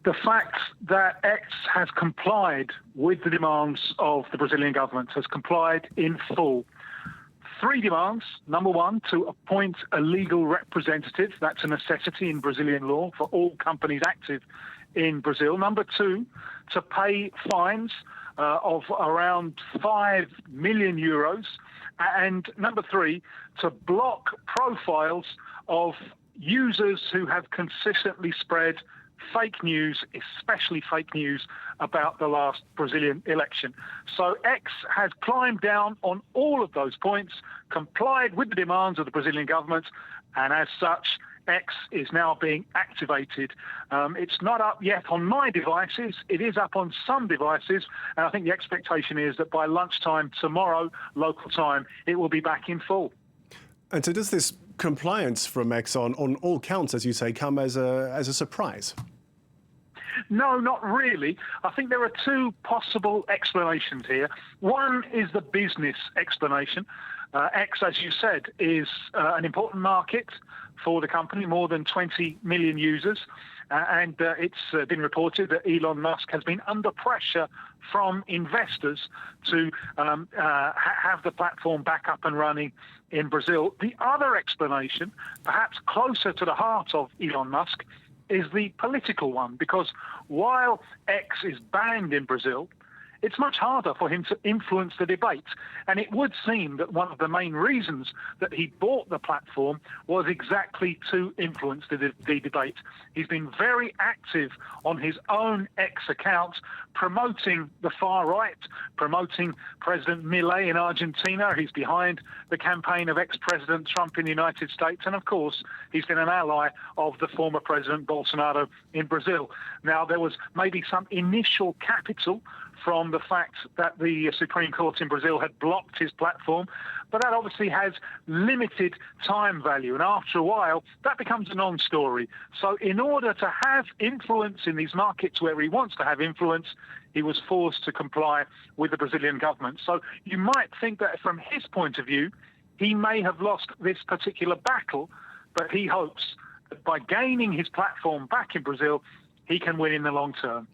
The fact that X has complied with the demands of the Brazilian government, has complied in full. 3 demands. Number 1, to appoint a legal representative. That's a necessity in Brazilian law for all companies active in Brazil. Number 2, to pay fines of around 5 million euros. And number 3, to block profiles of users who have consistently spread fake news, especially fake news about the last Brazilian election. So X has climbed down on all of those points, complied with the demands of the Brazilian government, and as such, X is now being activated. It's not up yet on my devices. It is up on some devices, and I think the expectation is that by lunchtime tomorrow, local time, it will be back in full. And so does this compliance from X on all counts, as you say, come as a surprise? No, not really. I think there are 2 possible explanations here. One is the business explanation. X, as you said, is an important market for the company, more than 20 million users. And it's been reported that Elon Musk has been under pressure from investors to have the platform back up and running in Brazil. The other explanation, perhaps closer to the heart of Elon Musk, is the political one, because while X is banned in Brazil, it's much harder for him to influence the debate. And it would seem that one of the main reasons that he bought the platform was exactly to influence the debate. He's been very active on his own X account, promoting the far right, promoting President Milei in Argentina. He's behind the campaign of ex-President Trump in the United States. And of course, he's been an ally of the former President Bolsonaro in Brazil. Now, there was maybe some initial capital from the fact that the Supreme Court in Brazil had blocked his platform, but that obviously has limited time value, and after a while that becomes a non-story. So in order to have influence in these markets where he wants to have influence, he was forced to comply with the Brazilian government. So you might think that from his point of view, he may have lost this particular battle, but he hopes that by gaining his platform back in Brazil, he can win in the long term.